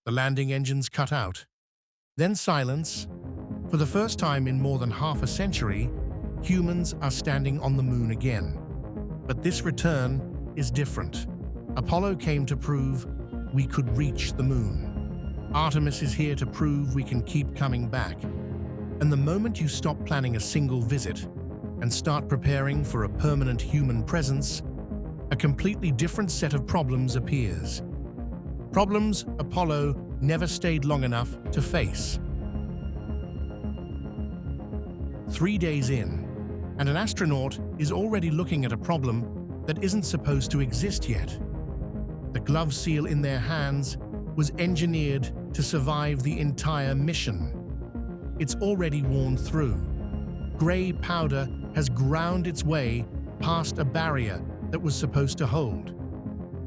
The landing engines cut out. Then silence. For the first time in more than half a century, humans are standing on the moon again. But this return is different. Apollo came to prove we could reach the moon. Artemis is here to prove we can keep coming back. And the moment you stop planning a single visit and start preparing for a permanent human presence, a completely different set of problems appears. Problems Apollo never stayed long enough to face. 3 days in, and an astronaut is already looking at a problem that isn't supposed to exist yet. The glove seal in their hands was engineered to survive the entire mission. It's already worn through. Gray powder has ground its way past a barrier that was supposed to hold.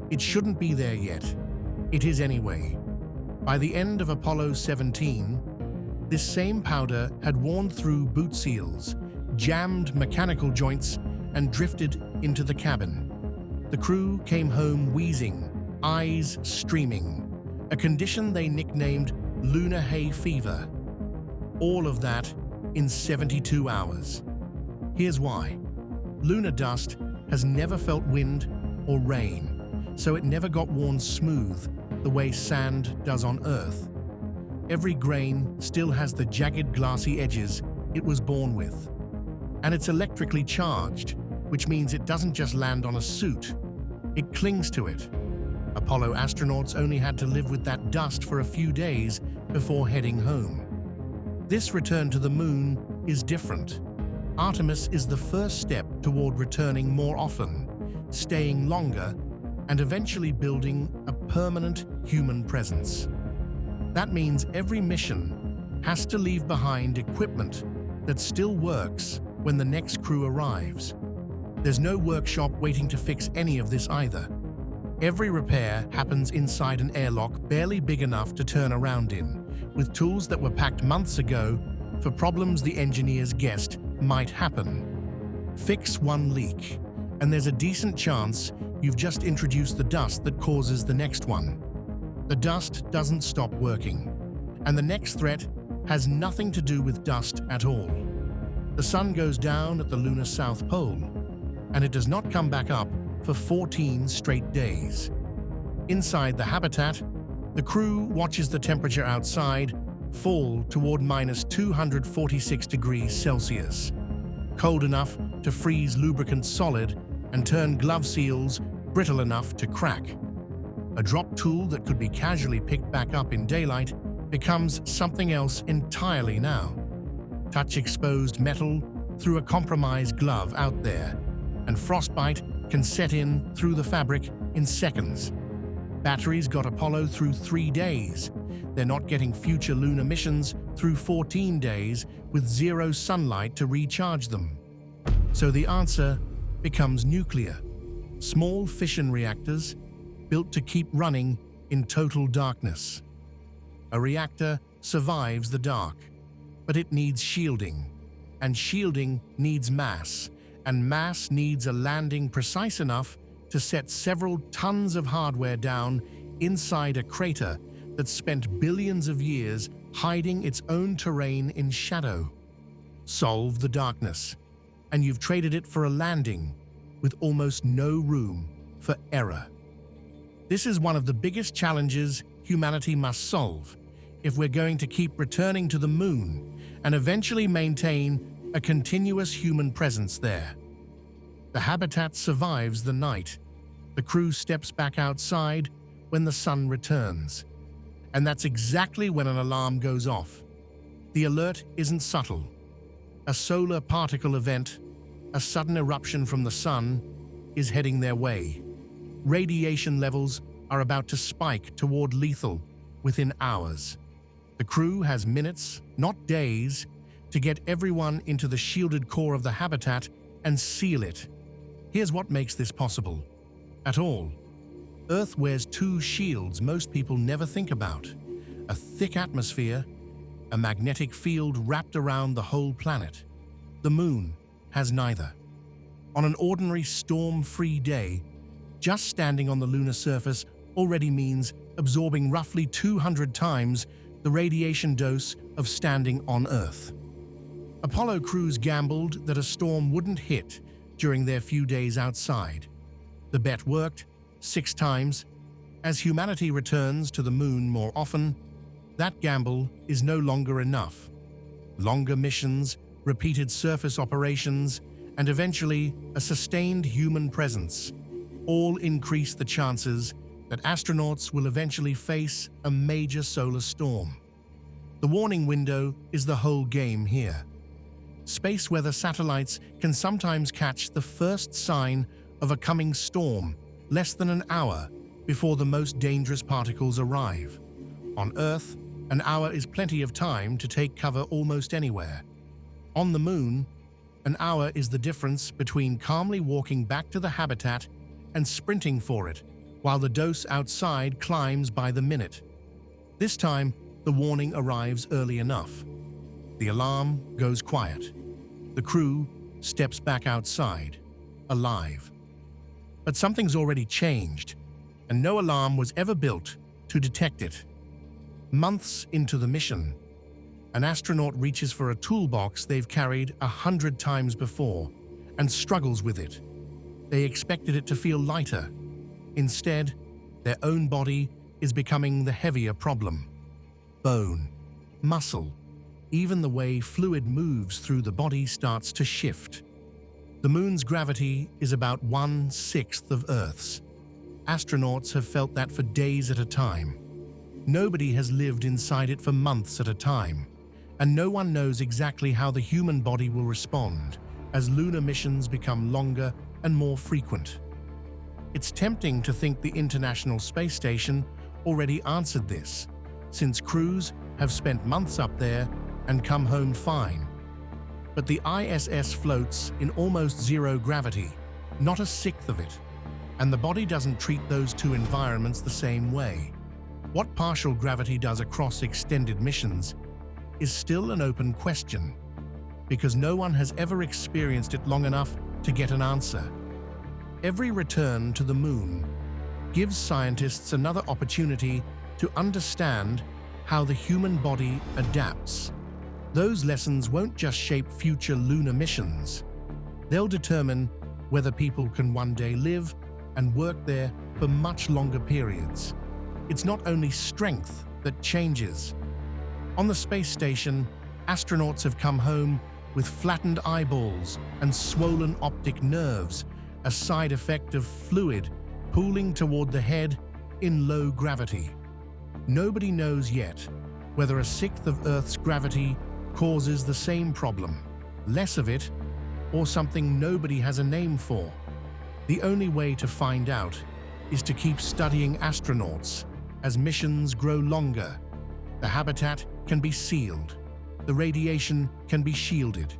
It shouldn't be there yet. It is anyway. By the end of Apollo 17, this same powder had worn through boot seals, jammed mechanical joints, and drifted into the cabin. The crew came home wheezing, eyes streaming, a condition they nicknamed lunar hay fever. All of that in 72 hours. Here's why. Lunar dust has never felt wind or rain, so it never got worn smooth the way sand does on Earth. Every grain still has the jagged, glassy edges it was born with. And it's electrically charged, which means it doesn't just land on a suit. It clings to it. Apollo astronauts only had to live with that dust for a few days before heading home. This return to the moon is different. Artemis is the first step toward returning more often, staying longer, and eventually building a permanent human presence. That means every mission has to leave behind equipment that still works when the next crew arrives. There's no workshop waiting to fix any of this either. Every repair happens inside an airlock barely big enough to turn around in, with tools that were packed months ago for problems the engineers guessed might happen. Fix one leak, and there's a decent chance you've just introduced the dust that causes the next one. The dust doesn't stop working, and the next threat has nothing to do with dust at all. The sun goes down at the lunar South Pole, and it does not come back up for 14 straight days. Inside the habitat, the crew watches the temperature outside fall toward -246 degrees Celsius, cold enough to freeze lubricant solid and turn glove seals brittle enough to crack. A drop tool that could be casually picked back up in daylight becomes something else entirely now. Touch exposed metal through a compromised glove out there, and frostbite can set in through the fabric in seconds. Batteries got Apollo through 3 days. They're not getting future lunar missions through 14 days with zero sunlight to recharge them. So the answer becomes nuclear. Small fission reactors built to keep running in total darkness. A reactor survives the dark, but it needs shielding, and shielding needs mass, and mass needs a landing precise enough to set several tons of hardware down inside a crater that spent billions of years hiding its own terrain in shadow. Solve the darkness, and you've traded it for a landing with almost no room for error. This is one of the biggest challenges humanity must solve if we're going to keep returning to the moon and eventually maintain a continuous human presence there. The habitat survives the night. The crew steps back outside when the sun returns. And that's exactly when an alarm goes off. The alert isn't subtle. A solar particle event, a sudden eruption from the sun, is heading their way. Radiation levels are about to spike toward lethal within hours. The crew has minutes, not days, to get everyone into the shielded core of the habitat and seal it. Here's what makes this possible. At all. Earth wears two shields most people never think about. A thick atmosphere, a magnetic field wrapped around the whole planet. The moon has neither. On an ordinary storm-free day, just standing on the lunar surface already means absorbing roughly 200 times the radiation dose of standing on Earth. Apollo crews gambled that a storm wouldn't hit during their few days outside. The bet worked 6 times. As humanity returns to the moon more often, that gamble is no longer enough. Longer missions, repeated surface operations, and eventually a sustained human presence all increase the chances that astronauts will eventually face a major solar storm. The warning window is the whole game here. Space weather satellites can sometimes catch the first sign of a coming storm less than an hour before the most dangerous particles arrive. On Earth, an hour is plenty of time to take cover almost anywhere. On the Moon, an hour is the difference between calmly walking back to the habitat and sprinting for it, while the dose outside climbs by the minute. This time, the warning arrives early enough. The alarm goes quiet. The crew steps back outside, alive. But something's already changed, and no alarm was ever built to detect it. Months into the mission, an astronaut reaches for a toolbox they've carried 100 times before and struggles with it. They expected it to feel lighter. Instead, their own body is becoming the heavier problem. Bone, muscle, even the way fluid moves through the body starts to shift. The Moon's gravity is about 1/6 of Earth's. Astronauts have felt that for days at a time. Nobody has lived inside it for months at a time, and no one knows exactly how the human body will respond as lunar missions become longer and more frequent. It's tempting to think the International Space Station already answered this, since crews have spent months up there and come home fine. But the ISS floats in almost zero gravity, not 1/6 of it, and the body doesn't treat those two environments the same way. What partial gravity does across extended missions is still an open question, because no one has ever experienced it long enough to get an answer. Every return to the Moon gives scientists another opportunity to understand how the human body adapts. Those lessons won't just shape future lunar missions. They'll determine whether people can one day live and work there for much longer periods. It's not only strength that changes. On the space station, astronauts have come home with flattened eyeballs and swollen optic nerves, a side effect of fluid pooling toward the head in low gravity. Nobody knows yet whether 1/6 of Earth's gravity causes the same problem, less of it, or something nobody has a name for. The only way to find out is to keep studying astronauts. As missions grow longer, the habitat can be sealed, the radiation can be shielded.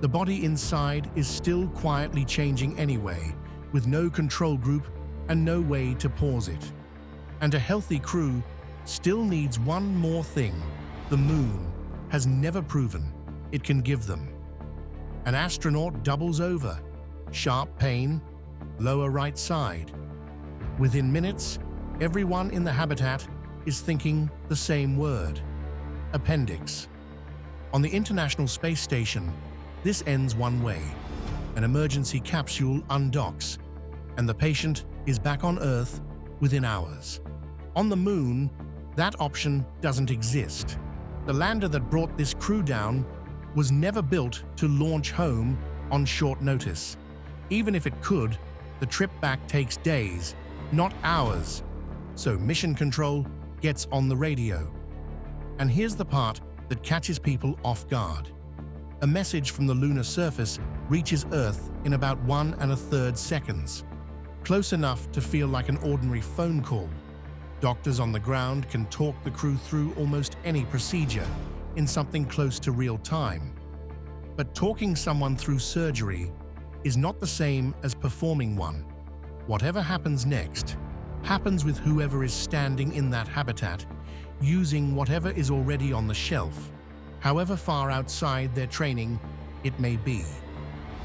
The body inside is still quietly changing anyway, with no control group and no way to pause it. And a healthy crew still needs one more thing the Moon has never proven it can give them. An astronaut doubles over, sharp pain, lower right side. Within minutes, everyone in the habitat is thinking the same word: appendix. On the International Space Station, this ends one way. An emergency capsule undocks, and the patient is back on Earth within hours. On the Moon, that option doesn't exist. The lander that brought this crew down was never built to launch home on short notice. Even if it could, the trip back takes days, not hours. So Mission Control gets on the radio. And here's the part that catches people off guard. A message from the lunar surface reaches Earth in about 1 1/3 seconds, close enough to feel like an ordinary phone call. Doctors on the ground can talk the crew through almost any procedure in something close to real time. But talking someone through surgery is not the same as performing one. Whatever happens next happens with whoever is standing in that habitat, using whatever is already on the shelf, however far outside their training it may be.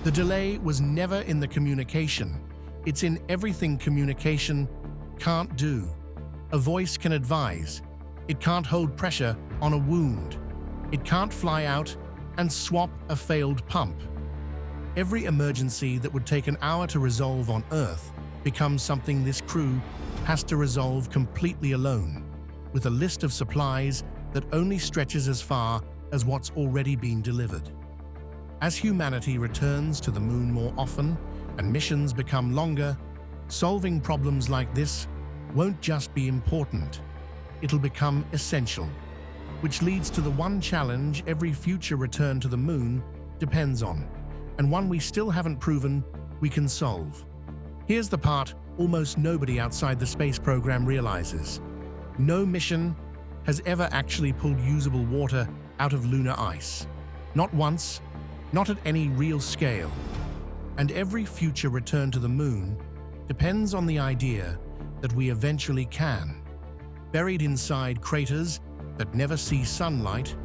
The delay was never in the communication. It's in everything communication can't do. a voice can advise. It can't hold pressure on a wound. It can't fly out and swap a failed pump. Every emergency that would take an hour to resolve on Earth becomes something this crew has to resolve completely alone, with a list of supplies that only stretches as far as what's already been delivered. As humanity returns to the moon more often and missions become longer, solving problems like this won't just be important, it'll become essential, which leads to the one challenge every future return to the moon depends on, and one we still haven't proven we can solve. Here's the part almost nobody outside the space program realizes. No mission has ever actually pulled usable water out of lunar ice. Not once, not at any real scale. And every future return to the moon depends on the idea that we eventually can. Buried inside craters that never see sunlight,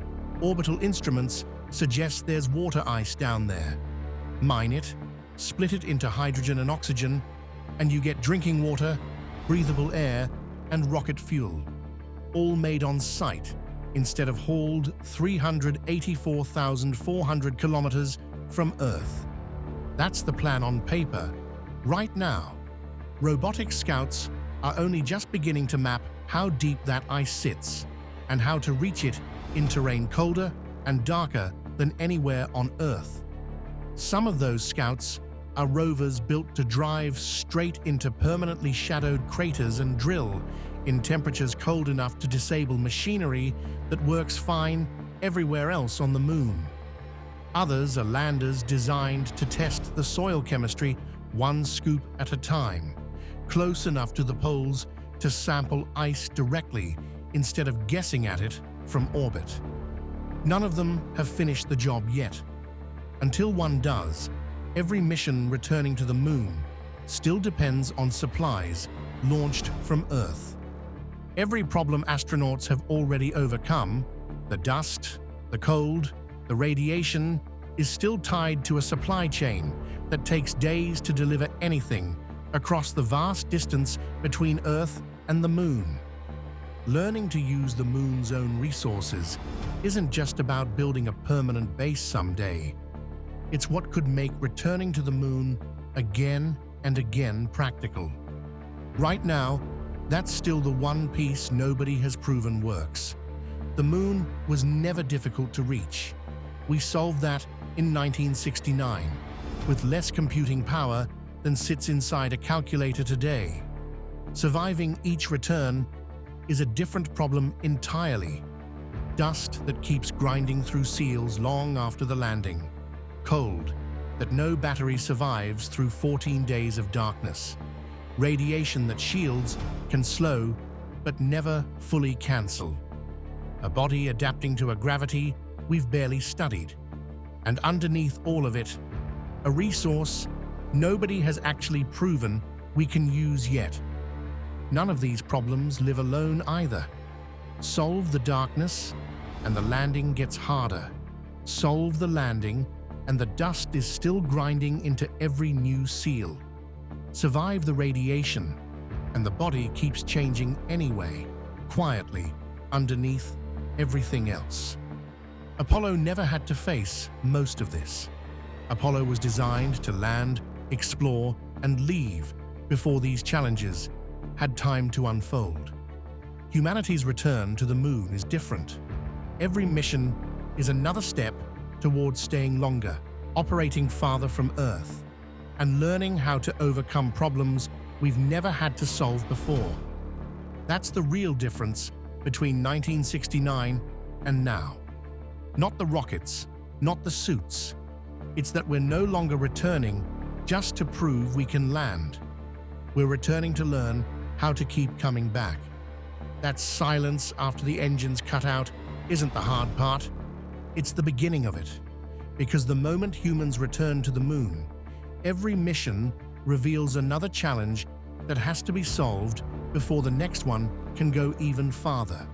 orbital instruments suggest there's water ice down there. Mine it, split it into hydrogen and oxygen, and you get drinking water, breathable air, and rocket fuel, all made on site instead of hauled 384,400 kilometers from Earth. That's the plan on paper. Right now, robotic scouts are only just beginning to map how deep that ice sits and how to reach it in terrain colder and darker than anywhere on Earth. Some of those scouts are rovers built to drive straight into permanently shadowed craters and drill in temperatures cold enough to disable machinery that works fine everywhere else on the moon. Others are landers designed to test the soil chemistry one scoop at a time, close enough to the poles to sample ice directly instead of guessing at it from orbit. None of them have finished the job yet. Until one does, every mission returning to the moon still depends on supplies launched from Earth. Every problem astronauts have already overcome, the dust, the cold, the radiation, is still tied to a supply chain that takes days to deliver anything across the vast distance between Earth and the moon. Learning to use the moon's own resources isn't just about building a permanent base someday. It's what could make returning to the moon again and again practical. Right now, that's still the one piece nobody has proven works. The moon was never difficult to reach. We solved that in 1969, with less computing power than sits inside a calculator today. Surviving each return is a different problem entirely. Dust that keeps grinding through seals long after the landing. Cold that no battery survives through 14 days of darkness. Radiation that shields can slow but never fully cancel. A body adapting to a gravity we've barely studied. And underneath all of it, a resource nobody has actually proven we can use yet. None of these problems live alone either. Solve the darkness, and the landing gets harder. Solve the landing, and the dust is still grinding into every new seal. Survive the radiation, and the body keeps changing anyway, quietly, underneath everything else. Apollo never had to face most of this. Apollo was designed to land, explore, and leave before these challenges had time to unfold. Humanity's return to the moon is different. Every mission is another step towards staying longer, operating farther from Earth, and learning how to overcome problems we've never had to solve before. That's the real difference between 1969 and now. Not the rockets, not the suits. It's that we're no longer returning just to prove we can land. We're returning to learn how to keep coming back. That silence after the engines cut out isn't the hard part. It's the beginning of it. Because the moment humans return to the moon, every mission reveals another challenge that has to be solved before the next one can go even farther.